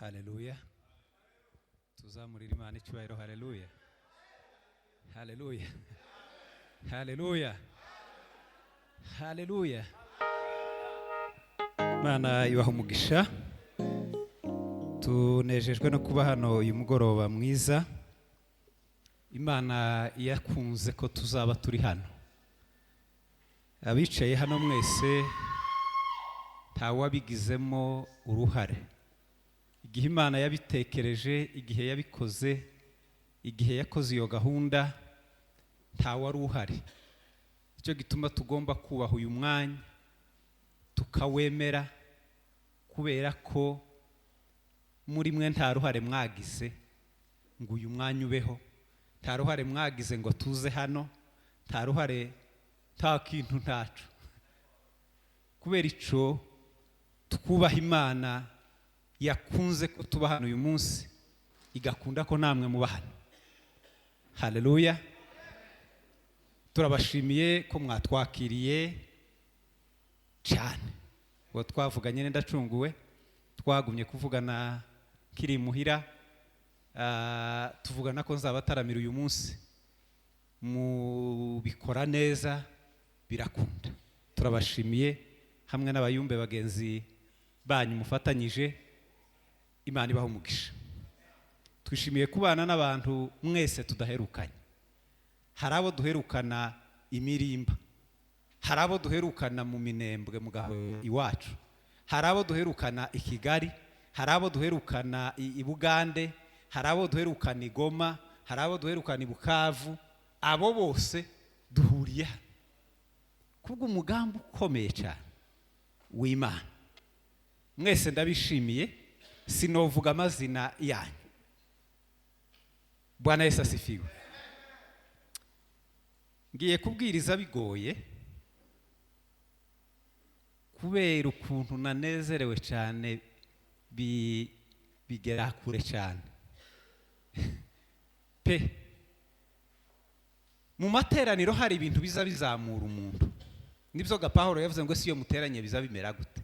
Haleluya. Tuzamurira Imana icyubahiro. Haleluya. Haleluya. Haleluya. Haleluya. Imana ibaha umugisha. Tunejejwe no kuba hano uyu mugoroba mwiza. Imana yakunze ko tuzaba turi hano. Abicaye hano mwese ntawabigizemo uruhare. Igihe Imana yabitekereje, igihe yabikoze, igihe yakoze iyo gahunda, ntawari uhari. Icyo gituma tugomba kubaha uyu mwanya tukawemera, kubera ko muri mwe nta ruhare mwagize ngo uyu mwanya ubeho, nta ruhare mwagize ngo tuze hano, nta ruhare, nta kintu ntacu. Kubera ico twubaha Imana yakunze ko tuba hano uyu munsi, igakunda ko namwe muba hano. Haleluya. Turabashimiye ko mwatwakiriye cyane. Uwo twavuganye ndacunguwe, twagumye kuvugana kiri muhira, tuvugana ko nzabataramira uyu munsi. Mubikora neza, birakunda. Turabashimiye hamwe n'abayumbe bagenzi banyu mufatanyije. Imana ibaha umugisha. Twishimiye kubana n'abantu mwese tudaherukanye. Hari abo duherukana imirimba, hari abo duherukana mu Minembwe mu Gaho iwacu, hari abo duherukana i Kigali, hari abo duherukana i Bugande, hari abo duherukana i Goma, hari abo duherukana i Bukavu. Abo bose duhuriye kubwo umugambi ukomeye cyane w'Imana. Mwese ndabishimiye, sinovuga amazina yanyu. Bwana Yesu asifiwe. Ngiye kubwiriza bigoye kubera ukuntu nanezerewe cyane, bigera kure cyane pe. Mu materaniro hari ibintu biza bizamura umuntu. Nibyo Pawulo yavuze ngo si yo muteranye biza bimera gute.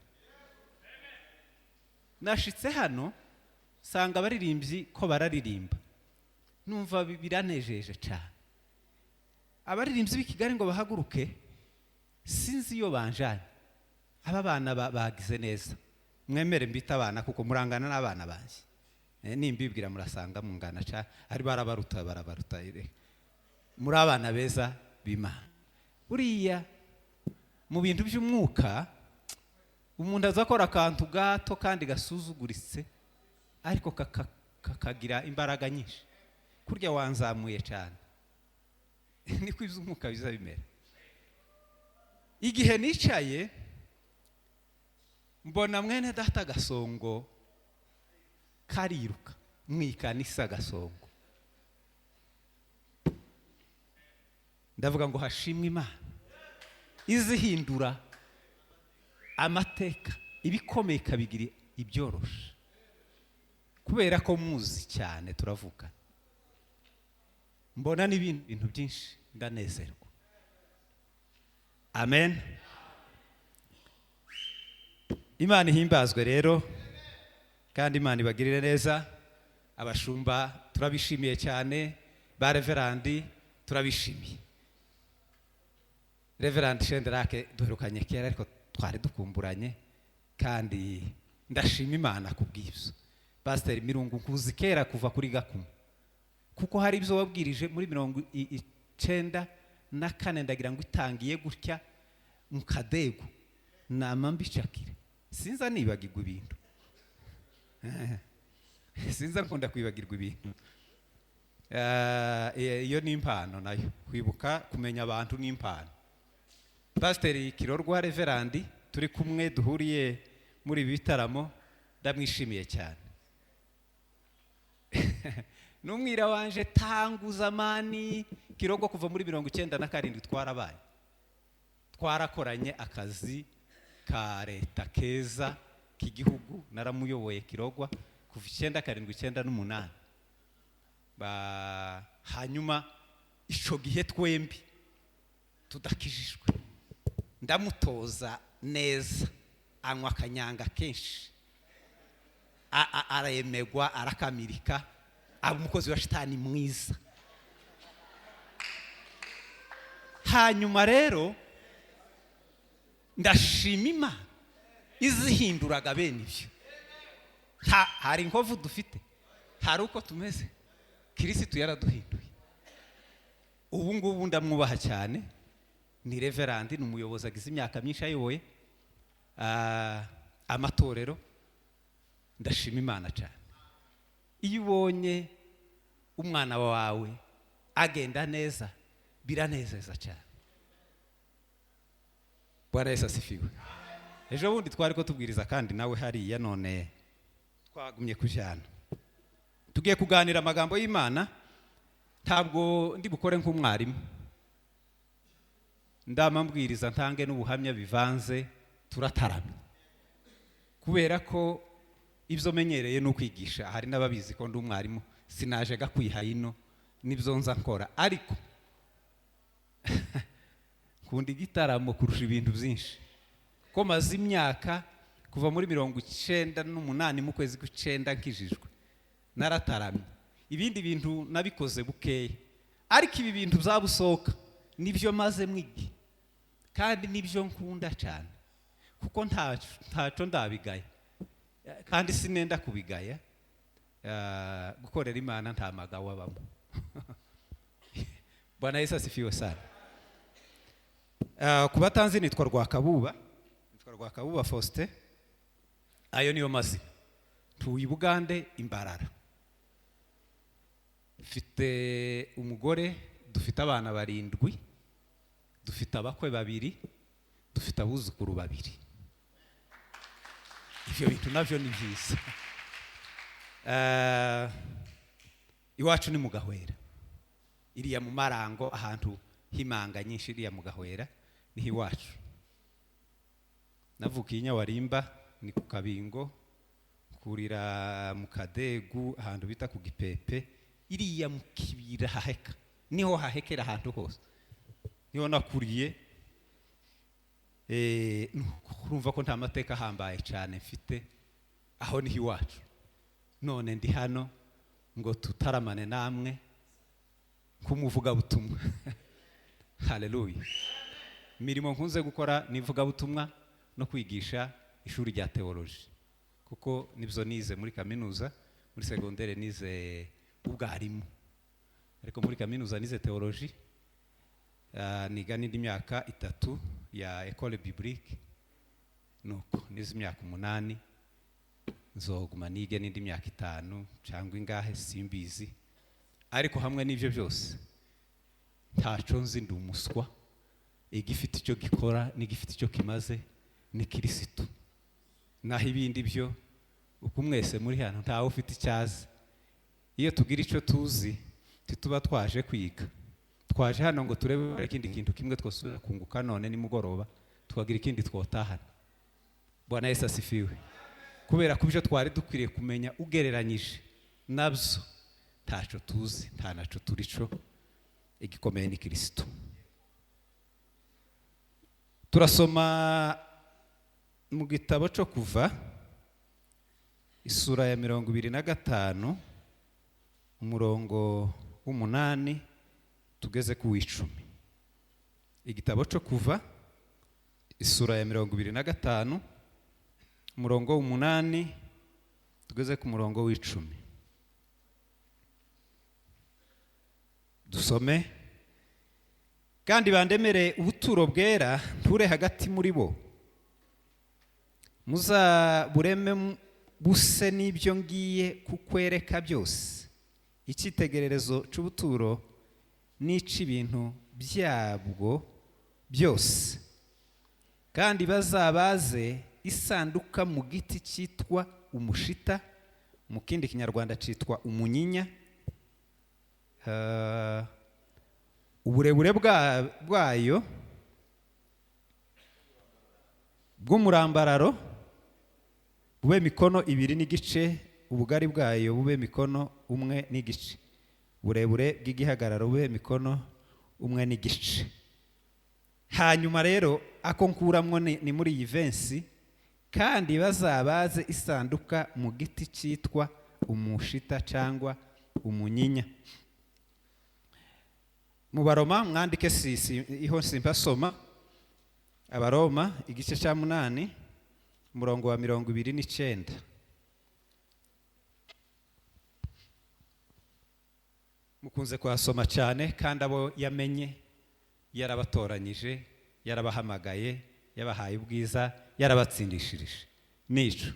Nashitse hano sanga abaririmbyi ko bararirimba, numva biranejeje cyane. Abaririmbyi b'i Kigali ngo bahaguruke, sinzi iyo banjanye. Aba bana bagize neza. Mwemere mbita abana kuko murangana n'abana banjye. Nimbibwira murasanga mungana cyane, ari barabaruta. Muri abana beza b'Imana. Uriya mu bintu by'umwuka umuntu azakora akantu gato kandi gasuzuguritse, ariko kakagira imbaraga nyinshi. Kurya wanzamuye cyane. Niko iby'umwuka biza bimera. Igihe nicaye mbona mwene data Gasongo kariruka mwikanisa Gasongo. Ndavuga ngo hashimwe Imana izihindura amateka, ibikomeye kabigira ibyoroshe, kubera ko muzi cyane turavuga. Mbona n'ibintu bintu byinshi, ndanezerwa. Amen. Imana ihimbazwe rero, kandi Imana ibagirire neza. Abashumba turabishimiye cyane, ba reverandi turabishimiye. Reverend Shenderake duherukanye kera, ariko twari dukumburanye, kandi ndashima Imana kubw'ibyo. Pastor Mirungu kuzi kera kuva kuri Gakumu, kuko hari ibyo wabwirije muri 1994, ndagira ngo itangiye gutya mu Kadego nama mbicakire. Sinza nibagirwa ibintu. Sinza nkunda kwibagirwa ibintu. Iyo ni impano nayo, kwibuka kumenya abantu ni impano. Pastor Kirorwa Reverandi turi kumwe duhuriye muri bitaramo, ndamwishimiye cyane. Numwira wanje tanguza mani Kirorwa kuva muri 1997 twarabaye. Twarakoranye akazi ka leta keza k'igihugu, naramuyoboye Kirorwa kuva 1998. Hanyuma ico gihe twembi tudakijijwe, ndamutoza neza, anywa akanyanga kenshi. aremegwa arakamirika, aba umukozi wa shitani mwiza. Hanyuma rero ndashima Imana izihinduraga bene ibyo. Hari inkovu dufite, hari uko tumeze, Kristo yaraduhinduye. Ubu ngubu ndamwubaha cyane, ni reverandi, ni umuyobozi agize imyaka myinshi ayoboye amatorero. Ndashima Imana cyane. Iyo ubonye umwana wawe agenda neza biranezeza cyane. Bwana Yesu asifiwe. Ejo bundi twari ko tubwiriza kandi nawe hariya, none twagumye kujyana, tugiye kuganira amagambo y'Imana. Ntabwo ndi bukore nk'umwarimu, ndamambwiriza ntange n'ubuhamya bivanze, turataramye, kubera ko ibyo menyereye no kwigisha. Hari n'ababizi ko ndi umwarimu, sinaje gakwiha ino nibyo nza nkora, ariko kundi gitaramo kurusha ibintu byinshi, ko maze imyaka kuva muri 98 mu kwezi kw'icenda nkijijwe, narataramye. Ibindi bintu nabikoze bukeye, ariko ibi bintu byabusohoka nibyo maze mwigi, kandi nibyo nkunda cyane, kuko ntaco ndabigaya, kandi sinenda kubigaya. Gukorera Imana nta magawa bamo. Bwana Yesu asifiwe sana. Kubatanzi nitwa Rwakabuba Faustin, ayo niyo mazina. Tuye Bugande Imbarara, mfite umugore, dufite abana 7, dufite abakwe 2, dufite abuzukuru 2. Ibyo bintu navyo ni byiza. Iwacu ni mu Gahwera, iriya mu Marango, ahantu himanga nyinshi, iriya mu Gahwera ni iwacu. Navukiye Nyawarimba, ni ku Kabingo, kurira mu Kadegu, ahantu bita ku Gipepe, iriya mu Kibira haheka, niho hahekera ahantu hose, niho nakuriye. Urumva ko nta mateka hambaye cyane mfite, aho ni iwacu. None ndi hano ngo tutaramane namwe kumuvuga butumwa. Haleluya. Mirimo nkunze gukora nivuga butumwa no kwigisha ishuri rya theology, kuko nibyo nize muri kaminuza. Muri secondaire nize ubwarimu, ariko muri kaminuza nize theology. Niga n'indi myaka 3 ya école biblique, nuko nize imyaka 8, nzoguma nige n'indi myaka 5 cyangwa ingahe simbizi. Ariko hamwe n'ibyo byose ntaco nzi, ndi umuswa. Igifite icyo gikora n'igifite icyo kimaze ni Kristo. Naho ibindi byo uko mwese muri hano ntawe ufite icyazi. Iyo tugira icyo tuzi tuba twaje kwiga, twaje hano ngo turebe ikindi kintu kimwe twosubira kunguka. None ni mugoroba tukagira ikindi twotahana. Bwana Yesu asifiwe. Kubera ko ibyo twari dukwiriye kumenya ugereranyije nabyo ntaco tuzi, nta naco turico. Igikomeye ni Kristo. Turasoma mu gitabo cyo Kuva, isura ya 25, umurongo w'8 tugeze ku 10. Igitabo cyo Kuva, isura ya 25, umurongo w'8 tugeze ku murongo w'10. Dusome. Kandi bandemere ubuturo bwera nture hagati muri bo, muzabureme buse n'ibyo ngiye kukwereka byose. Icyitegererezo cy'ubuturo n'ic'ibintu byabwo byose. Kandi bazabaze isanduka mu giti cyitwa umushita, mu kindi kinyarwanda cyitwa umunyinya. Uburebure bwayo bw'umurambararo bube mikono 2 n'igice, ubugari bwayo bube mikono 1 n'igice, uburebure bw'igihagararo bube mikono 1 n'igice. Hanyuma rero ako nkuramwo ni muri iyi vensi kandi bazabaze isanduka mu giti cyitwa umushita cyangwa umunyinya. Mu Baroma mwandike iho simpasoma. Abaroma igice cya 8 umurongo wa 29. Mukunze kuhasoma cyane, kandi abo yamenye yarabatoranyije, yarabahamagaye, yabahaye ubwiza, yarabatsindishirije. Nico.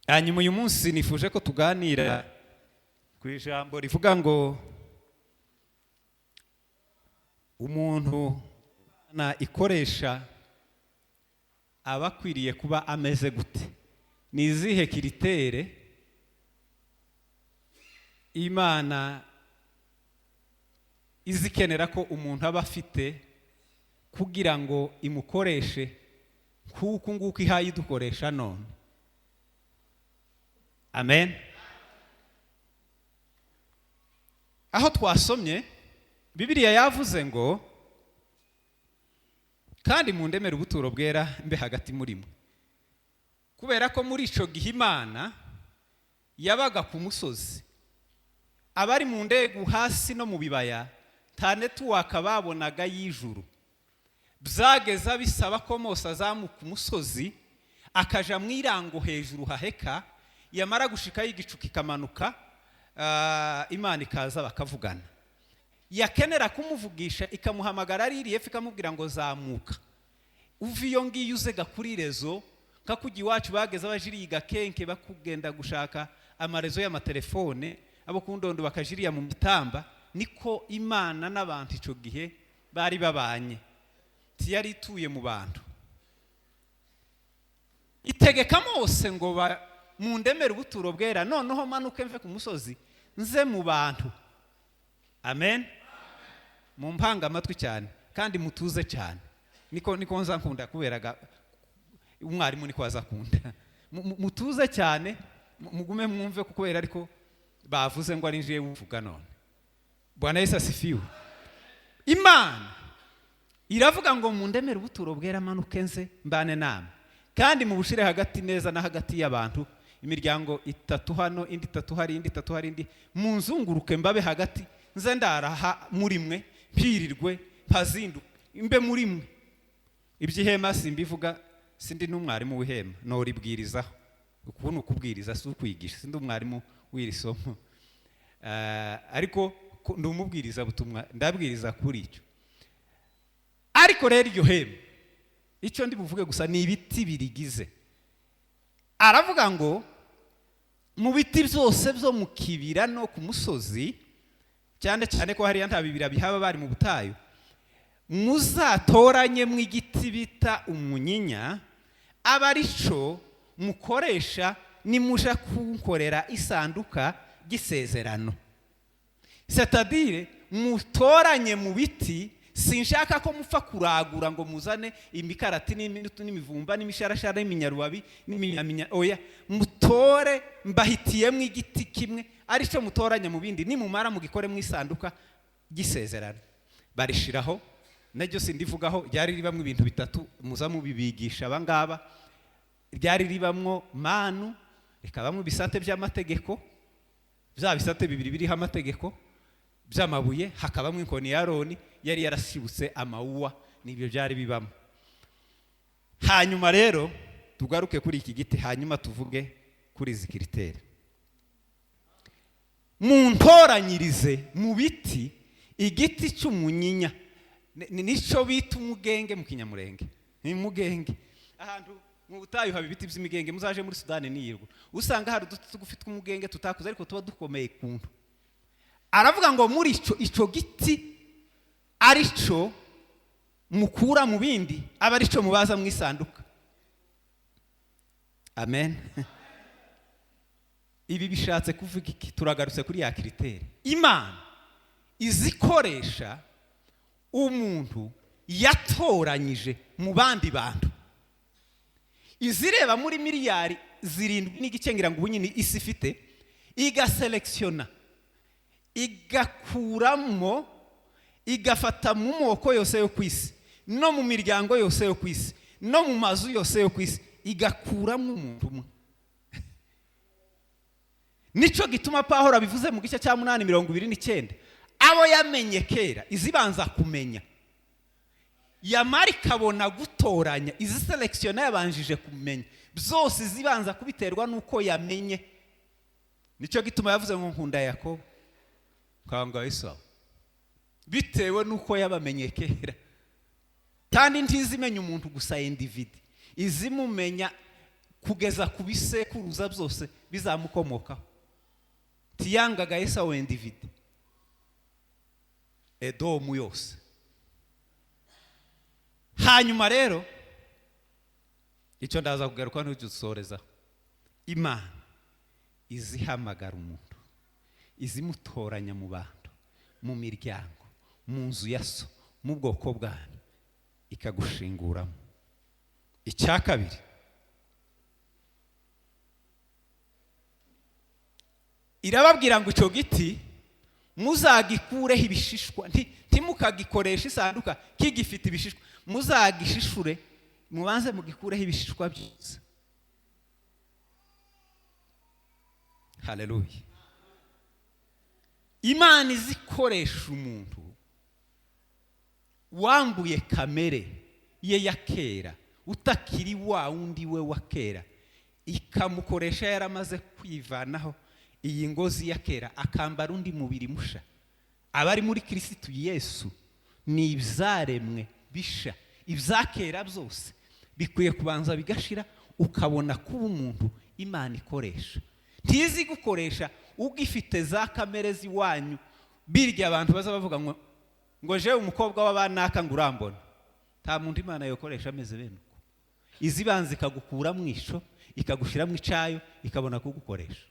Hanyuma uyu munsi nifuje ko tuganira ku ijambo rivuga ngo umuntu na ikoresha abakwiriye kuba ameze gute. Ni izihe kiritere Imana izikenera ko umuntu aba afite kugira ngo imukoreshe kuko nguko ihaye idukoresha none. Amen. Aho twasomye Bibiliya yavuze ngo kandi mundemere ubuturo bwera mbe hagati muri mwe. Kubera ko muri ico gihe Imana yabaga ku musozi, abari mu ndegu hasi no mu bibaya nta network babonaga y'ijuru. Byageza bisaba ko Mose azamuka umusozi akaja mwirango hejuru haheka, yamara gushika y'igicu kikamanuka, Imana ikaza bakavugana. Yakenera kumuvugisha ikamuhamagara ari Yefu ikamubwira ngo zamuka uvi iyo ngiyo uzega kuri rezo kakugi wacu bageza abajiriga kenke bakugenda gushaka amarezo y'amatelefone, abo kundondo bakajiriya mu mitamba. Niko Imana n'abantu ico gihe bari babanye, tiyari ituye mu bantu. Itegeka Mose ngo mundemere ubuturo bwera, noneho manuke mve ku musozi nze mu bantu. Amen. Mumpanga amatwi cyane kandi mutuze cyane. Niko nza nkunda kuberaga umwarimu niko azakunda. Mutuze cyane, mugume mwumve kubera ariko bavuze ngo ari nje uvuga none. Bwana Yesu asifiwe. Imana iravuga ngo mundemere ubuturo bwera manuke nze mbane namwe, kandi mu bushire hagati neza na hagati y'abantu, imiryango 3 hano indi 3 hari indi 3 hari indi, munzunguruke mbabe hagati nze ndaraha muri mwe mpirirwe mpazinduka imbe muri mwe. Ibyihema simbivuga, sindi n'umwarimu w'ihema no ribwirizaho. Ukuntu kubwiriza si ukwigisha, sindi umwarimu w'irisomo, ariko ndumubwiriza butumwa, ndabwiriza kuri icyo. Ariko rero iryo hema icyo ndi buvuge gusa ni ibiti birigize. Aravuga ngo mu biti byose byo mu kibira no ku musozi, cyane cyane ko hariya nta bibira bihaba bari mu butayu, muzatoranye mu igiti bita umunyinya, abarico mukoresha nimuja kunkorera isanduka gisezerano. C'est-à-dire mutoranye mu biti, sinshaka ko mupfa kuragura ngo muzane imikarati n'iminutu n'imivumba n'imisharashara n'iminyarubabi n'iminyaminya. Oya, mutore mbahitiyemo igiti kimwe arico mutoranya mu bindi, nimumara mugikore mu isanduka gisezerano. Barishiraho najyo sindivugaho, ryari ribamwe ibintu bitatu muza mubibigisha abangaba. Ryari ribamwo manu, rikabamwe bisate by'amategeko, bya bisate bibiri biriho amategeko by'amabuye, hakabamwe inkoni ya Aroni yari yarashibutse amawuwa, nibyo byari bibamo. Hanyuma rero tugaruke kuri iki giti, hanyuma tuvuge kuri izi kiritere. Muntoranyirize mu biti igiti cy'umunyinya, nico bita umugenge mu Kinyamurenge. Ni mugenge. Ahantu mu butayu haba ibiti by'imigenge, muzaje muri Sudani niyirwa usanga hari uduti tugufi tw'umugenge tutakuze ariko tuba dukomeye kuntu. Aravuga ngo muri ico giti arico mukura mu bindi, aba arico mubaza mu isanduka. Amen. Ibi bishatse kuvuga iki? Turagarutse kuri ya kiritere. Imana izikoresha umuntu yatoranyije mu bandi bantu. Izireba muri miliyari 7 n'igicengira ngo ubunyini isi ifite, igaselektiona, igakuramo, igafata mu moko yose yo kwisi no mu miryango yose yo kwisi no mu mazu yose yo ku isi igakuramo umuntu umwe. Nico gituma Pawulo abivuze mu gice cya 8:29 abo yamenye kera izibanza kumenya yamara ikabona gutoranya izi selection yabanjije kumenya byose zibanza kubiterwa nuko yamenye. Nico gituma yavuze ngo nkunda Yakobo kanga Esau bitewe nuko yabamenye kera, kandi ntizimenya umuntu gusa individu, izimumenya kugeza ku bisekuruza byose bizamukomokaho. Tiyangaga Esau individu, Edomu yose. Hanyuma rero icyo ndaza kugaruka n'udusoreza, Imana izihamagara umuntu, izimutoranya mu bantu, mu miryango, mu nzu ya so, mu bwoko bwanyu, ikagushinguramo. Icya kabiri, irababwira ngo icyo giti muzagikureho ibishishwa, ntimukagikoresha isanduka kigifite ibishishwa, muzagishishure mubanze mugikureho ibishishwa byose. Haleluya. Imana izikoresha umuntu wambuye kamere ye ya kera, utakiri wa undi we wa kera, ikamukoresha yaramaze kwivanaho iyi ngozi ya kera, akambara undi mubiri musha. Abari muri Kristo Yesu ni ibyaremwe bisha, ibyakera byose bikwiye kubanza bigashira, ukabona kuba umuntu Imana ikoresha. Ntizi gukoresha ugifite za kamere ziwanyu, birya abantu baza bavuga ngo je umukobwa w'abanaka ngurambona. Nta muntu Imana yokoresha ameze bene uko. Izibanza ikagukura mu isho, ikagushira mu icayo, ikabona kugukoresha.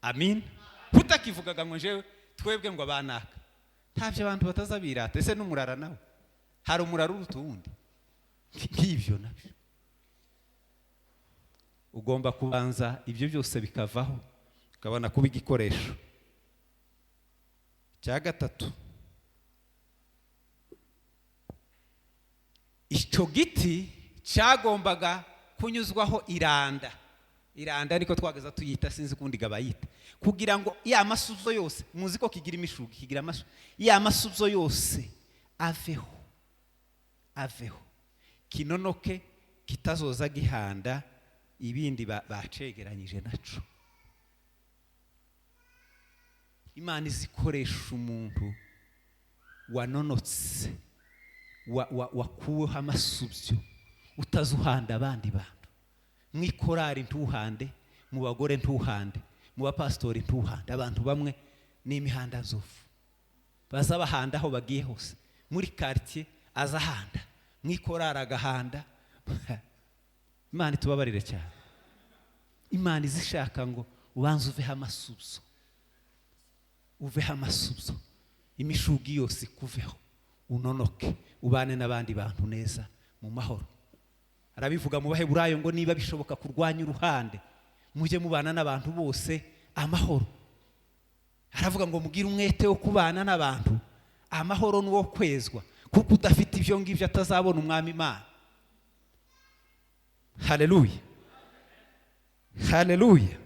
Amin. Kutakivugaga ngo je twebwe ngo abanaka. Ntavyo abantu batazabirata. Ese n'umurara nawe hari umurara urutundi nk'ibyo nabyo. Ugomba kubanza ibyo byose bikavaho, ukabona kuba igikoresho. Cya gatatu, icyo giti cyagombaga kunyuzwaho iranda. Iranda niko twageza tuyita, sinzi kundi gabayita, kugira ngo ya masuzo yose, muzi ko kigira imishugi, kigira amashu, ya masuzo yose aveho kinonoke, kitazoza gihanda ibindi bacegeranyije naco. Imana izikoresha umuntu wanonotse, wakuweho amasubyo, utazuhanda abandi bantu. Mwikorari ntuhande, mu bagore ntuhande, mu bapastori ntuhande. Abantu bamwe ni imihanda zofu, baza bahanda aho bagiye hose. Muri quartier azahanda, mwikorari agahanda. Imana itubabarire cyane. Imana izishaka ngo ubanze uveho amasubyo, uveho amasubyo, imishugi yose kuveho, unonoke, ubane n'abandi bantu neza mu mahoro. Arabivuga mu Baheburayo ngo niba bishoboka kurwanya uruhande, mujye mubana n'abantu bose amahoro. Aravuga ngo mugire umwete wo kubana n'abantu amahoro n'uwo kwezwa, kuko udafite ibyo ngibyo atazabona umwami Imana. Haleluya. Haleluya.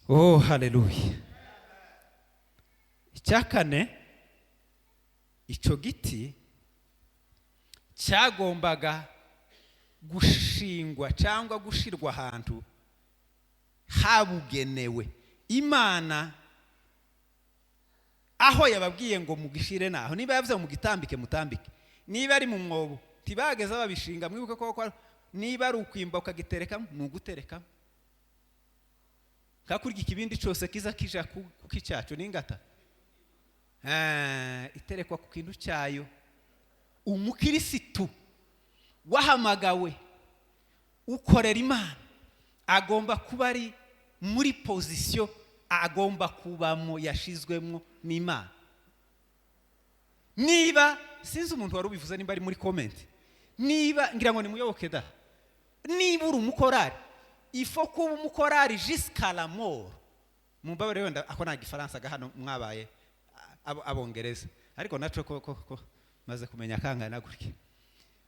Oh, haleluya. Icyakane, icyo giti cyagombaga gushingwa cyangwa gushirwa ahantu habugenewe. Imana aho yababwiye ngo mugishire naho, niba yavuze mu gitambike mutambike, niba ari mu mwobo tibageza babishinga. Mwibuke ko niba ari ukwimba ukagiterekamo, nuguterekamo. Kakurya ikibindi cyose kiza kija kukicyacu n'ingata, iterekwa ku kintu cyayo. Umukirisitu wahamagawe ukorera Imana agomba kuba ari muri position agomba kubamo, yashizwemo n'Imana. Niba sinzi umuntu wari ubivuze, nimba ari muri comment, niba ngira ngo ni muyoboke da, niba uri umukorari, ifo kuba umukorari jusqu'à la mort. Mumbabare wenda ako nta gifaransa ga hano mwabaye abongereza, ariko naco ko maze kumenya kangana gutya.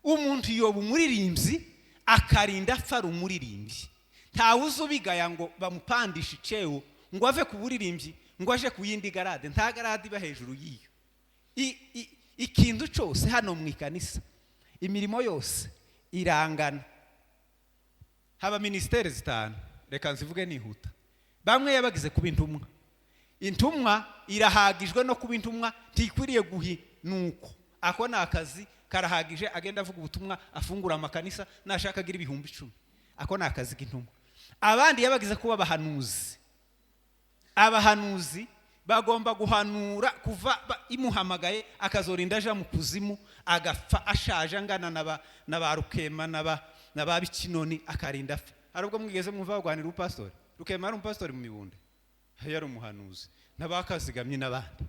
Umuntu yoba umuririmbyi akarinda apfa ari umuririmbyi, ntawe uzubigaya ngo bamupandishe iceo ngo ave ku buririmbyi ngo aje ku yindi garade. Nta garade iba hejuru y'iyo. Ikintu cyose hano mu ikanisa, imirimo yose irangana. Haba ministeri zitanu, reka nzivuge nihuta. Bamwe yabagize kuba intumwa. Intumwa irahagijwe no kuba intumwa, ntikwiriye nuko ako ni akazi karahagije, agenda avuga ubutumwa, afungura amakanisa, nashaka agira 10,000. Ako ni akazi k'intumwa. Abandi yabagize kuba abahanuzi. Abahanuzi bagomba guhanura kuva imuhamagaye akazorinda aja mu kuzimu, agapfa ashaje angana na Rukema na ba Bikinoni akarinda apfa. Hari ubwo mwigeze mwumva bagwanira upastori? Rukema ari umupastori mu Mibunde, yari umuhanuzi, n'abakazigamye n'abandi.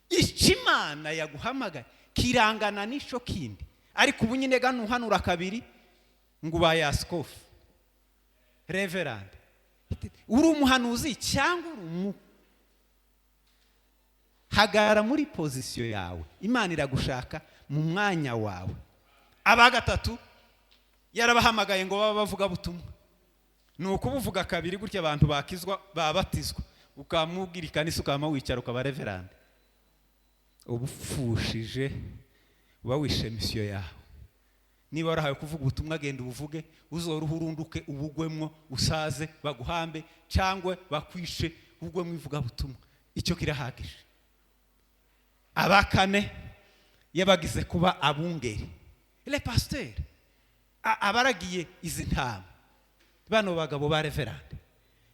Ikimana yaguhamagaye kirangana n'isho kindi, ariko ubu nyine gano uhanura kabiri ngo bayaskofu reverend. Uri umuhanuzi cyangwa uri hagara muri pozisiyo yawe, Imana iragushaka mu mwanya wawe. Abagatatu yarabahamagaye ngo baba bavuga butumwa, nuko ubuvuga kabiri gutya abantu bakizwa babatizwa, ukamubwira ikanisa ukama wicara ukaba reverend. Ubufushije uba wishe misiyo yawe. Niba warahawe kuvuga ubutumwa, genda ubuvuge, uzoruhurunduke ubugwemwo, usaze baguhambe cyangwa bakwishe ubugwemwo ivuga butumwa. Icyo kirahagije. Abakane yabagize kuba abungeri, le pasteur, abaragiye izi ntama. Bano bagabo ba reverend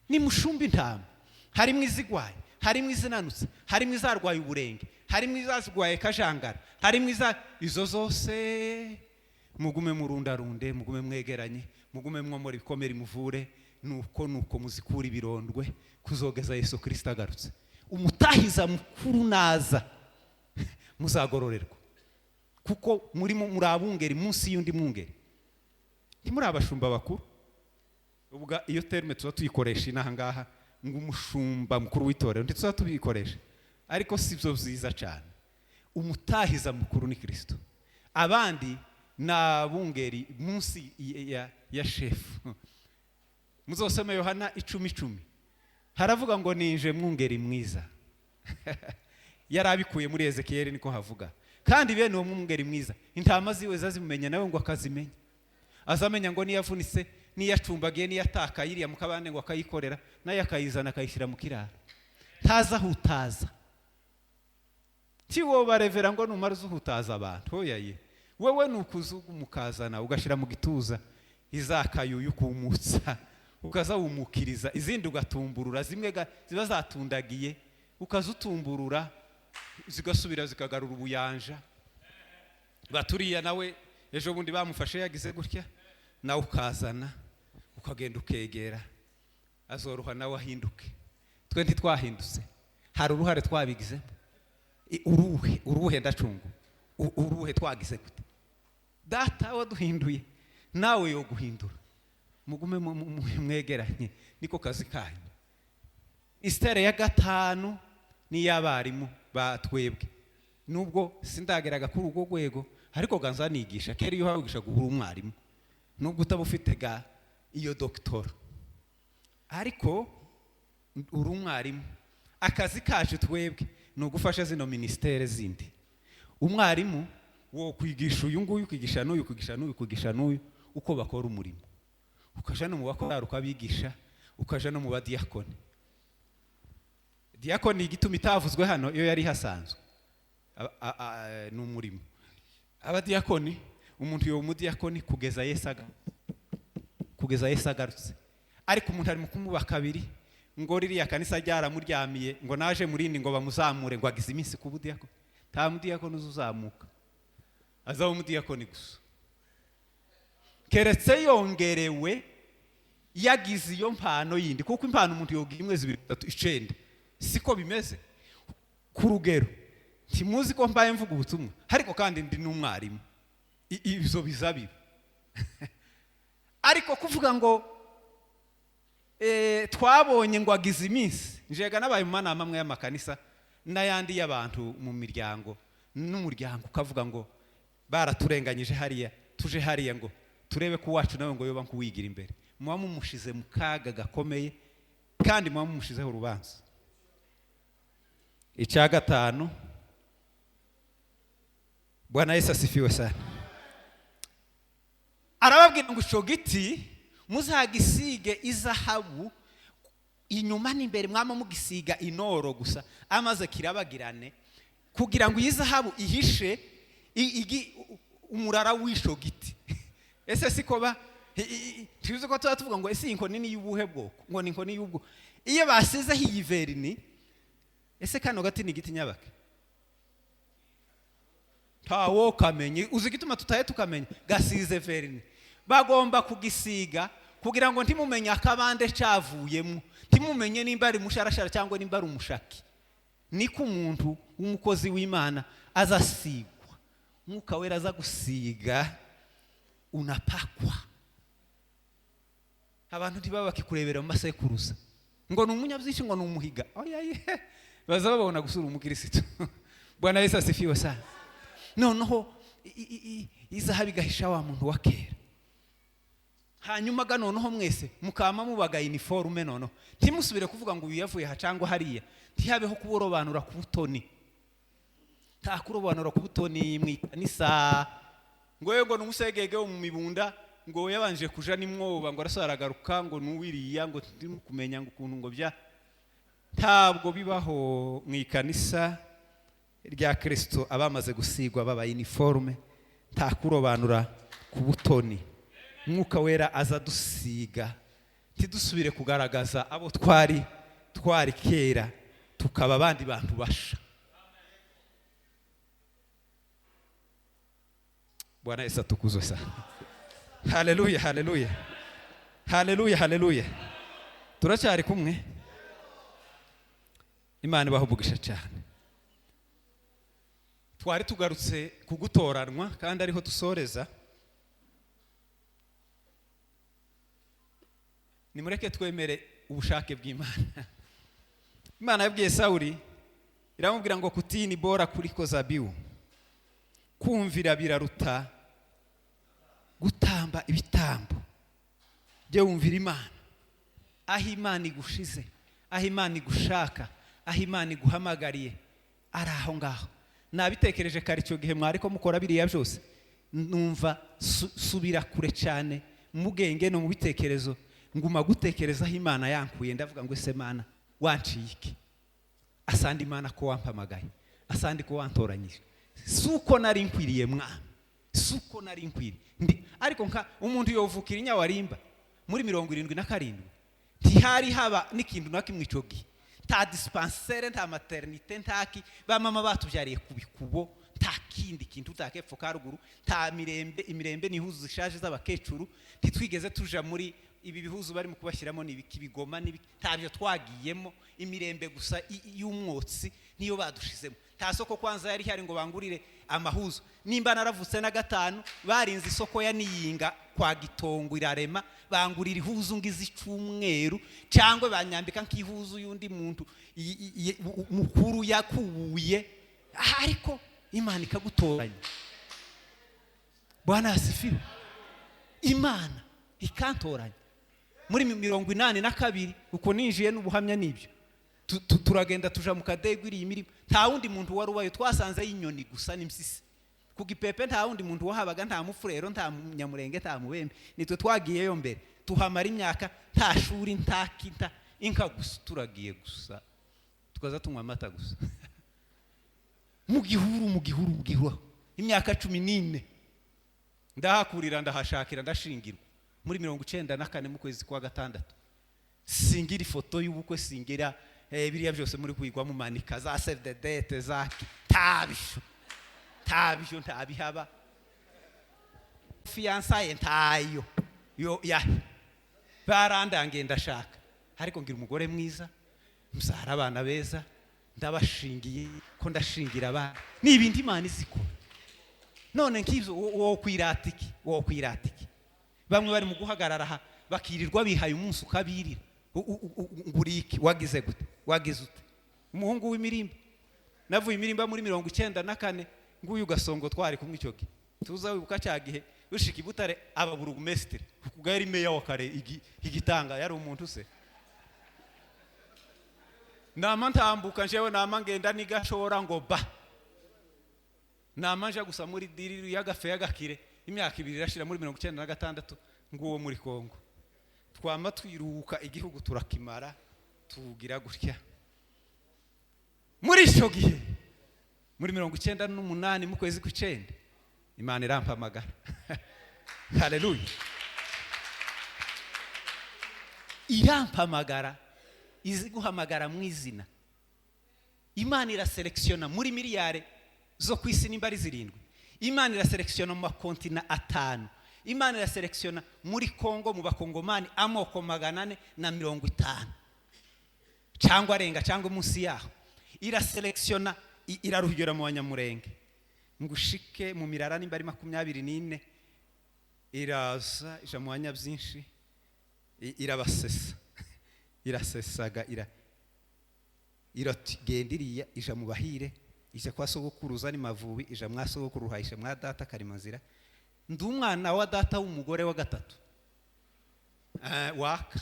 ni mushumba intama, harimo izigwaye, harimo izinanutse, harimo izarwaye uburenge, harimo izazigwaye kajangara, harimo izo zose. Mugume murundarunde, mugume mwegeranye, mugume mwomora ibikomere muvure, nuko muzikura ibirondwe kuzogeza Yesu Kristo agarutse. Umutahiza mukuru naza muzagororerwa, kuko muri abungeri munsi y'undi mwungeri. Ntimuri abashumba bakuru. Ubwo iyo terme tuza tuyikoresha inaha ngaha ngo umushumba mukuru w'itorero, ndetse tuza tubikoresha, ariko sibyo byiza cyane. Umutahiza mukuru ni Kristo, abandi na bungeri munsi ya shefu. Muzosome Yohana 10:10, haravuga ngo ninje mwungeri mwiza. Yarabikuye muri Ezekiel niko havuga. Kandi bene uwo mwungeri mwiza, intama ziwe zazimenya nawe ngo akazimenya. Azamenya ngo niyavunitse, niyacumbagiye, niyataka yiriya mukabane ngo akayikorera, naye akayizana akayishyira mu kiraro. Ntaza hutaza. Tiwo barevera ngo numara zuhutaza abantu. Hoyaye. Wewe nukuzuga umukazana ugashira mu gituza, izakayuyu kumutsa, ukazawumukiriza, izindi ugatumburura, zimwe ziba zatundagiye ukazutumburura, zigasubira zikagarura ubuyanja. Baturiya nawe ejo bundi bamufashe yagize gutya, nawe ukazana ukagenda ukegera, azoroha nawe ahinduke. Twe ntitwahindutse, hari uruhare twabigize. Uruhe ndacungu, uruhe twagize gute? Data waduhinduye, nawe yo guhindura. Mugume mwegeranye, niko kazi kanyu. Istere ya 5 ni y'abarimu batwebwe. Nubwo sindageraga kuri ugo gwego, ariko ganza nigisha. Keri yo hawigisha guhura umwarimu, nubwo utabufite ga iyo doctor, ariko uri umwarimu. Akazi kacu twebwe no gufasha zino ministere zindi. Umwarimu wo kwigisha uyu nguyu, kwigisha n'uyu, kwigisha n'uyu, kwigisha n'uyu, uko bakora umurimo. Ukaja no mu bakora ukabigisha, ukaja no mu badiakoni. Diakoni igituma itavuzwe hano iyo yari hasanzwe n'umurimo. Abadiakoni, umuntu yo mudiakoni kugeza Yesu agarutse. Ariko umuntu ari mu kumuba kabiri ngo riri yakanisa ryara muryamiye ngo naje murindi ngo bamuzamure ngo agize iminsi ku budiakoni. Nta mudiakoni uzamuka, azaho umudiakoni gusa. Keretse yongerewe yagize iyo mpano yindi, kuko impano umuntu yogira 1, 2, 3, 9 siko bimeze. Ku rugero ntimuzi ko mbaye mvuga ubutumwa, ariko kandi ndi n'umwarimu. Izo bizabiba. Ariko kuvuga ngo twabonye ngo agize iminsi, njega nabaye mu manama amwe y'amakanisa n'ayandi y'abantu mu miryango, n'umuryango ukavuga ngo baraturenganyije hariya tuje hariya ngo turebe ko wacu nawe ngo yoba nkuwigira imbere, muba mumushize mu kaga gakomeye kandi muba mumushizeho urubanza. Icya gatanu, Bwana Yesu asifiwe sana, arababwira ngo ico giti muzagisige izahabu inyuma n'imbere, mwama mugisiga inoro gusa, amaze kirabagirane, kugira ngo izahabu ihishe umurara w'isho giti. Ese siko ba tuzi ko tuvuga ngo ese inkoni ni y'ubuhe bwoko, ngo ni inkoni y'ubwo iyo basizeho iyi verini. Ese kano gati ni giti nyabake? Tawo kamenye, uzi gituma tutaye tukamenya gasize verini. Bagomba kugisiga kugira ngo ntimumenye akabande cavuyemo, ntimumenye nimba ari musharashara cyangwa nimba ari umushaki. Niko umuntu w'umukozi w'Imana azasigwa, Mwuka Wera aza gusiga, unapakwa. Abantu ntibaba bakikurebera mu masekuruza ngo ni umunyabyinshi, ngo ni umuhiga. Oya baza babona gusura umukristo. Bwana Yesu asifiwe sana. Noneho izahabu igahisha wa muntu wa kera. Hanyuma ga noneho mwese mukama mubaga uniforme, noneho ntimusubire kuvuga ngo uyu yavuye hacangwa hariya, ntihabeho kuborobanura ku butoni. Ta kurobanura ku butoni mwikanisa ngo yego numusegege wo mu mibunda, ngo yabanje kuja nimwoba, ngo arasaragaruka ngo nuwiriya, ngo kumenya ngo ukuntu ngo bya ntabwo bibaho mwikanisa rya Kristo. Abamaze gusigwa baba uniforme, ta kurobanura ku butoni. Mwuka Wera aza dusiga, tidusubire kugaragaza abo twari kera, tukaba abandi bantu basha. Bwana Yesu atukuzwe sana. Haleluya, haleluya, haleluya, haleluya. Turacyari kumwe? Imana ibahubugisha cyane. Twari tugarutse kugutoranwa kandi ariho dusoreza. Nimureke twemere ubushake bw'Imana. Imana yabwiye Sawuli, iramubwira ngo kutini bora kuliko zabibu, kumvira biraruta gutamba ibitambo. Je wumvira Imana, aho Imana igushize, aho Imana igushaka, aho Imana iguhamagariye, ari aho ngaho. Nabitekereje kare icyo gihe mwari ko mukora biriya byose, numva subira kure cyane mu bwenge no mu bitekerezo, nguma gutekereza aho Imana yankuye. Ndavuga ngo ese Mana wanciye iki? Asandi Imana ko wampamagaye, asandi ko wantoranyije. Suko nari nkwiriye Mwami, suko nari nkwiriye ariko nka umuntu yovukira inyawarimba muri 77 ntihari haba n'ikintu nakimwe ico gihe, nta dispensaire, nta maternité, ntaki bamama batubyariye kubikubo, nta kindi kintu utakepfo karuguru, nta imirembe nihuzu zishaje z'abakecuru, ntitwigeze tuja muri ibi bihuzu bari mu kubashyiramo n'ibiki bigoma ntabyo twagiyemo. Imirembe gusa y'umwotsi niyo badushizemo. Nta soko kwanza yari hari ngo bangurire amahuzu. Nimba naravutse na 5 barinze isoko ya Niyinga kwa Gitongo irarema, bangurira ihuzu ngizi cyumweru cyangwa banyambika nk'ihuzu y'undi muntu mukuru yakubuye, ariko Imana ikagutoranya. Bwana asifiwe. Imana ikantoranya muri 82 uko ninjiye n'ubuhamya nibyo. Turagenda tuja mu kadegwiri imirimo, nta wundi muntu wari ubayo, twasanze y'inyoni gusa n'impyisi. Ku Gipepe nta wundi muntu wahabaga, nta mufurero, nta Nyamurenge, nta Mubembe. Nitwe twagiyeyo mbere, tuhamara imyaka, nta shuri, nta kita, inka gusa. Turagiye gusa tukaza tunywa amata gusa. Mu gihuru imyaka 14 ndahakurira, ndahashakira, ndashingirwa muri 94 mu kwezi kwa 6. Singira ifoto y'ubukwe, singira biriya byose muri kwigwa mu manika za save the date zaki tabisho ntabihaba. Fiançaye ntayo yo ya barandangiye ndashaka, ariko ngira umugore mwiza, muzara abana beza, ndabashingiye ko ndashingira abana n'ibindi Imana iziko. None nk'ibyo wo kwiratiki bamwe bari mu guhagarara bakirirwa bihaye umunsi ukabirira. Nguriki wagize ute? Umuhungu w'imirimba, navuye imirimba muri 94 nguyu Gasongo twari kumwe icyo gihe tuza wibuka cya gihe ushika ibutare aba burugumestre kuko yari meya wa kare igitanga yari umuntu se nama ntambuka njewe nama ngenda nigashora ngo ba nama nje gusa muri diri y'agafe y'agakire imyaka 2 irashira muri 1996 nguwo muri Kongo twama twiruka igihugu turakimara tugira gutya muri icyo gihe muri 1998 mu kwezi kw'icenda Imana irampamagara haleluya irampamagara izi guhamagara mu izina Imana iraselektiona muri miliyari zo kwisi nimba ari 7 Imana iraselektiona mu makontina 5 Imana iraselektiona muri Kongo mu bakongomani amoko 450 cyangwa arenga cyangwa munsi yaho iraselektiona iraruhugera mu banyamurenge ngushike mu mirara nimba ari 24 iraza ija mu banya byinshi irabasesa irasesaga iragendiriya ija mu bahire ije kwa sogokuruza ni Mavubi ija mwa sogokuru hayisha mwa data Karimazira ndumwana wa data w'umugore wa gatatu waka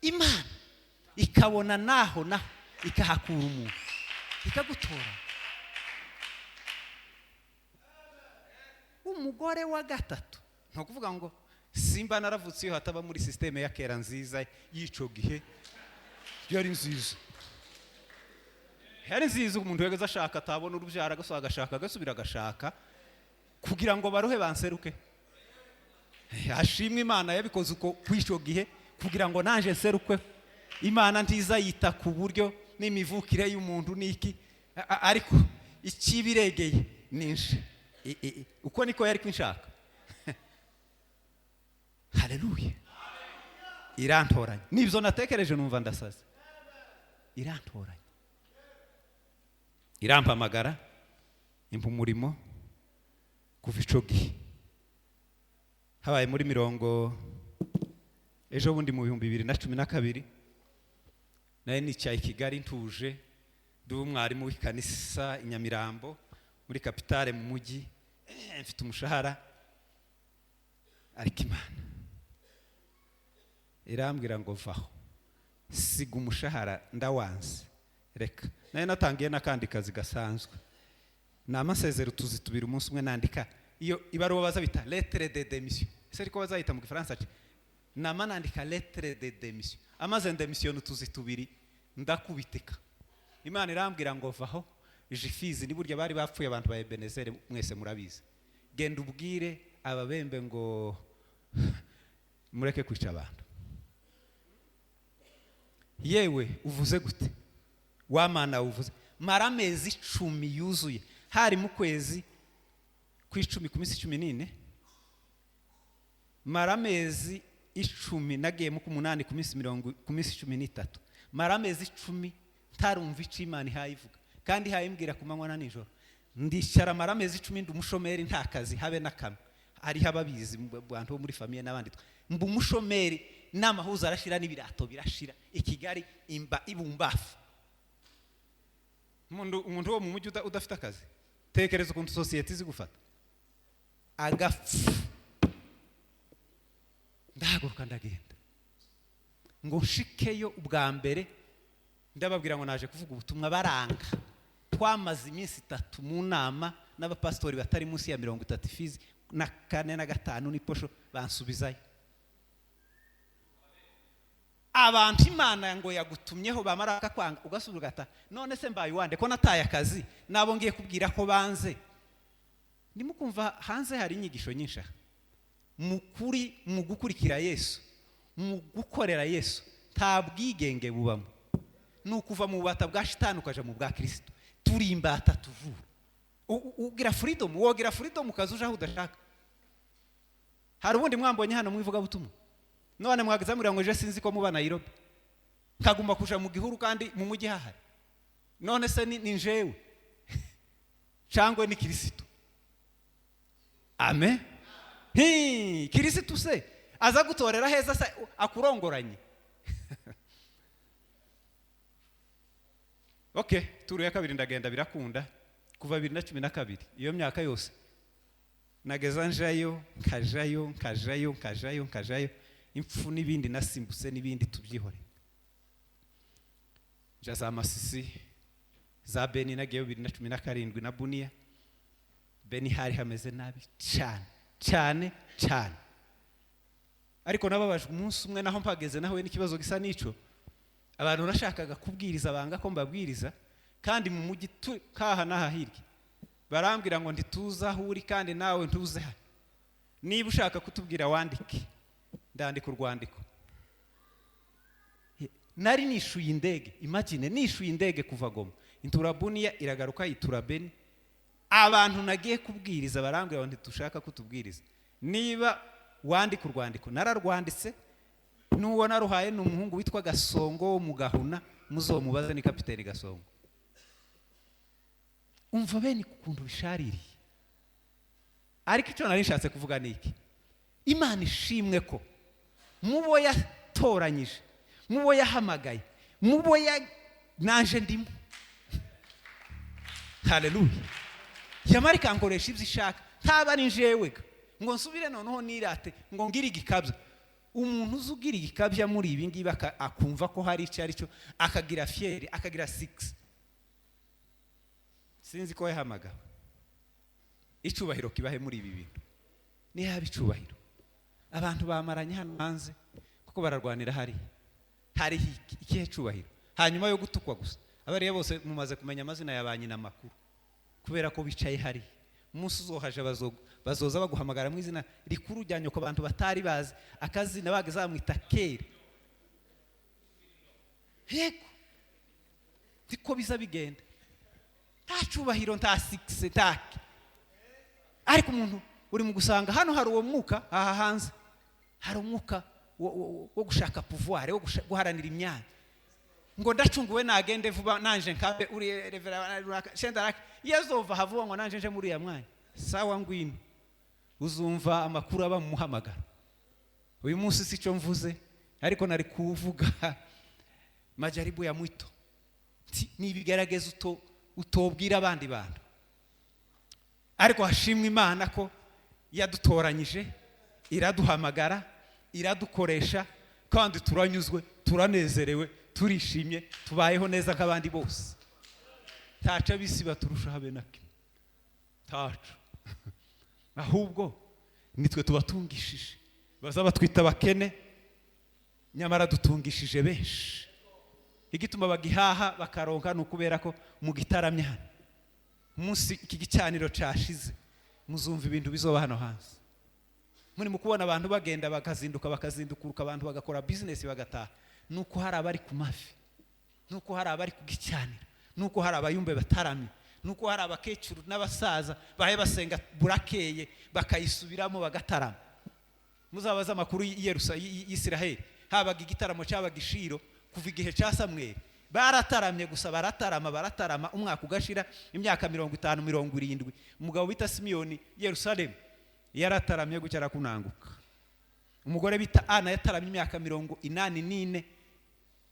Imana ikabona naho ikahakura umuntu ikagutora umugore wa gatatu nko kuvuga ngo simba naravutse iyo hataba muri systeme ya kera nziza yico gihe yari nziza umuntu wegeza ashaka atabona urubyara gaso agashaka gasubira agashaka kugira ngo baruhe banseruke ashimwe Imana yabikoze uko kwico gihe kugira ngo nanje nseruke Imana ntiza yita ku buryo n'imivukire y'umuntu niki ariko ikibiregeye ninje uko niko yari kwinshaka haleluya irantoranya nibyo natekereje numva ndasaze irantoranya irampamagara impa umurimo kuva ico gihe habaye muri ejo bundi mu 2012 naye nicaye Kigali ntuje ndi umwarimu w'ikanisa Inyamirambo muri kapitale mu mujyi mfite umushahara ariko Imana irambwira ngo vaho siga umushahara ndawanze reka naye natangiye nakandi kazi gasanzwe namasezero tuzitubira umunsi umwe nandika iyo ibaruwa baza bita lettre de démission ese ariko bazayita mu Gifaransa nama nandika lettre de démission amaze démission tuzitubiri ndakubiteka Imana irambwira ngo vaho Jifizi ni burya bari bapfuye abantu ba Ebenezer mwese murabizi genda ubwire ababembe ngo mureke kwica abantu yewe uvuze gute wamana uvuze maramezi 10 yuzuye hari mu kwezi kw'icumi ku minsi 14 maramezi 10 nagiye mu 8 ku minsi 20 ku minsi 13 maramezi 10 ntarumva ico Imana ihayivuga kandi hayimbwira kumanywa na nijoro ndicara maramezi 10 ndumushomeri nta kazi habe nakamwe ari hababizi bantu bo muri famille n'abandi mbu mushomeri n'amahuza arashira n'ibirato birashira ikigali ibumbafu umuntu wo mu mujyi udafite akazi tekereza ukuntu society zigufata agafu ndahaguruka ndagenda ngo nshikeyo ubwa mbere ndababwira ngo naje kuvuga ubutumwa baranga twamaze iminsi 3 mu nama n'abapastori batari munsi ya 30 Fizi na 4 na 5 ni posho bansubizayo abantu Imana ngo yagutumyeho bamara akakwanga ugasubira gata none se mbaye wande ko nataye akazi nabo ngiye kubwira ko banze nimukumva hanze hari inyigisho nyinshi mukuri mu gukurikira Yesu mu gukorera Yesu tabwigenge bubamo nukuva mu bata bwa shitani ukaja mu bwa Kristo turi imbata tuvura ugira freedom wogira freedom ukazuja aho udashaka hari ubundi mwambonye hano mwivuga butumwa none mwagizamurira ngo je sinzi ko muba Nairobi kaguma kuja mu gihuru kandi mu mujyi hahari none se ni njewe cyangwa ni Kristo amen Kristo se aza gutorera heza akurongoranye okay turu ya kabiri ndagenda birakunda kuva 2012 iyo myaka yose nageza njayo nkajayo impfu n'ibindi nasimbutse n'ibindi tubyihore jaza Masisi za Beni nagiye 2017 na Bunia Beni hari hameze nabi cyane ariko nababajwe umunsi umwe naho mpageze naho n'ikibazo gisa nico abantu nashakaga kubwiriza banga ko mbabwiriza kandi mu mujyi kaha nahahirye barambwira ngo ndituza huri kandi nawe ntuze ha niba ushaka kutubwira wandike ndandika urwandiko nari nishuye indege imagine nishuye indege kuva Goma intura Bunia iragaruka itura Beni abantu nagiye kubwiriza barambwira ngo ntitushaka kutubwiriza niba wandika urwandiko nararwanditse nuwo naruhaye n'umuhungu witwa Gasongo mu Gahuna muzomubaza ni kapiteni Gasongo umva bene kukundu bishaririye ariko icyo nari nshatse kuvuga niki Imana ishimwe ko mubo yatoranyije mubo yahamagaye mubo nanje ndimo haleluya yamarika nkoresha ibyo ishaka ntaba ari njewega ngo nsubire noneho nirate ngo ngire igikabya umuntu uzugira igikabya muri ibi ngibi akumva ko hari icyo ari cyo akagira fieri akagira 6 sinzi ko yahamagawe icubahiro kibahe muri ibi bintu ni habi icubahiro abantu bamaranye hano hanze kuko bararwanira hari ikihe cubahiro hanyuma yo gutukwa gusa abariya bose mumaze kumenya amazina y'abanyina makuru kubera ko bicaye hari umunsi uzohaje bazoza baguhamagara mu izina rikuru ryanyo ko abantu batari bazi akazina bagazamwita kera yego diko biza bigenda nta cubahiro nta 6 take ariko umuntu uri mu gusanga hano hari uwo mwuka aha hanze hari umwuka wo gushaka pouvoir wo guharanira imyanya ngo ndacunguwe nagende vuba nanje nkabe uri reverend shendarake yazova havuga ngo nanje nje muri ya mwanya sawa ngwino uzumva amakuru aba muhamagara uyu munsi sico mvuze ariko nari kuvuga majaribu ya mwito nibigerageza utobwira abandi bantu ariko hashimwe Imana ko yadutoranyije iraduhamagara iradukoresha kandi turanyuzwe turanezerewe turishimye tubayeho neza nk'abandi bose taca bisi baturusha habe naki taca ahubwo nitwe tubatungishije bazaba twita bakene nyamara dutungishije benshi igituma bagihaha bakaronka nukubera ko mu gitaramye hano umunsi iki gicaniro cashize muzumva ibintu bizoba hano hanze muri mukubona abantu bagenda bakazindukuruka abantu bagakora business bagataha nuko hari abari ku mafi nuko hari abari ku gicaniro nuko hari abayumbe bataramye nuko hari abakecuru n'abasaza bahe basenga burakeye bakayisubiramo bagatarama muzabaza amakuru y'Isiraheli habaga igitaramo cy'abagishiro kuva igihe cya Samweli barataramye gusa baratarama umwaka ugashira imyaka 50 70 umugabo bita Simiyoni Yerusalemu yarataramye gucyara kunanguka umugore bita Ana yataramye imyaka 84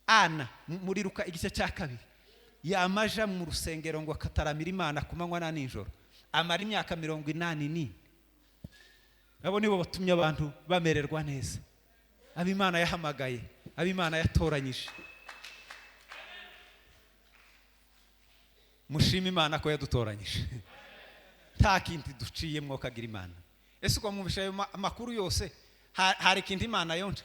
Ana muri Luka igice cya kabiri yamaja mu rusengero ngo akataramira Imana kumanywa na nijoro amara imyaka 84 abo nibo batumye abantu bamererwa neza abimana yahamagaye abimana yatoranyije mushima Imana ko yadutoranyije nta kindi duciyemwo kagira Imana ese uko mubisha amakuru yose hari kindi Imana yonje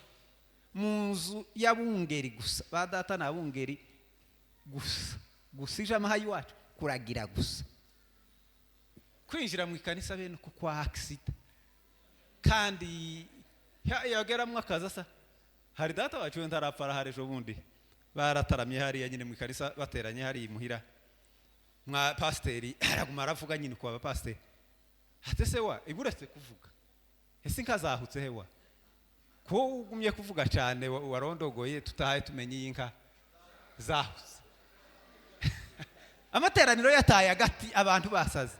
munzu yabungeri gusa badata na bungeri gusa ijama hayi wacu kuragira gusa kwinjira mu ikanisa bene ko kwa accident kandi yagera mu akaza sa hari data wacu ntarapfara hari ejo bundi barataramye hari ya nyine mu ikanisa bateranye hari muhira mwa pasteri araguma aravuga nyine kwa pasteri hatese wa iburetse kuvuga ese nkazahutse hewa ko ugumye kuvuga cyane warondogoye tutahaye tumenye yinka zahutse amateraniro yataye agati abantu basaze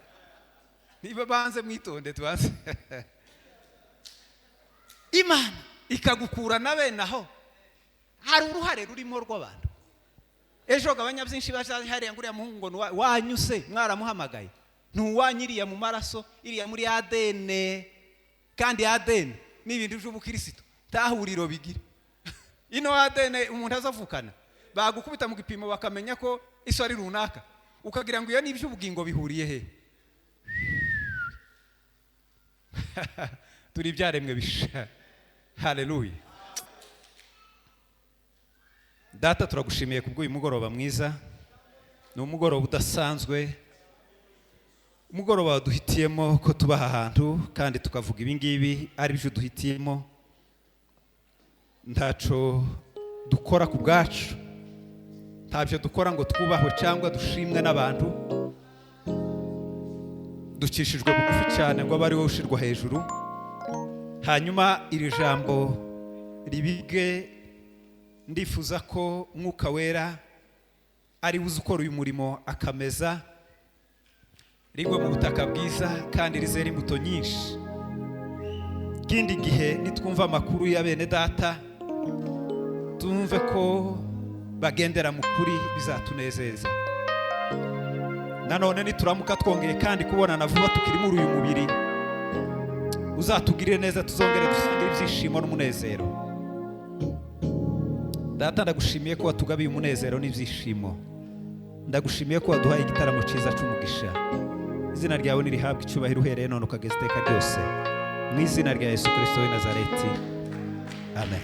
niba banze mwitonde tubanze Imana ikagukura nabe naho hari uruhare rurimo rw'abantu ejo gabanya byinshi hariya nguriya muhungu ngo wanyuse mwaramuhamagaye ntuwanyiriya mu maraso iriya muri ADN kandi ADN n'ibintu by'ubukristo tahuriro bigira ino ADN umuntu azavukana bagukubita mu gipimo bakamenya ko iso ari runaka ukagira ngo iyo n'iby'ubugingo bihuriye he turi byaremwe bisha. Haleluya. Data turagushimiye kubw'uyu mugoroba mwiza, ni umugoroba udasanzwe, umugoroba duhitiyemo ko tuba ahantu kandi tukavuga ibingibi ari byo duhitiyemo. Ntaco dukora ku bwacu, ntabyo dukora ngo twubahwe cyangwa dushimwe n'abantu, dukishijwe bugufi cyane ngo abe ari wowe ushirwa hejuru. Hanyuma iri jambo ribige, ndifuza ko Mwuka Wera ari buze ukora uyu murimo akameza rigwe mu butaka bwiza kandi rizera imbuto nyinshi. Kindi gihe nitwumva amakuru ya bene data tumve ko bagendera mu kuri bizatunezeza. Nanone nituramuka twongeye kandi kubonana vuba tukiri muri uyu mubiri, uzatugirire neza, tuzongere dusangire ibyishimo n'umunezero. Data ndagushimiye ko watugabiye umunezero n'ibyishimo, ndagushimiye ko waduhaye igitaramo cyiza cy'umugisha. Izina ryawe nirihabwe icyubahiro uhereye none ukageza iteka ryose, mu izina rya Yesu Kristo w'i Nazareti, amen.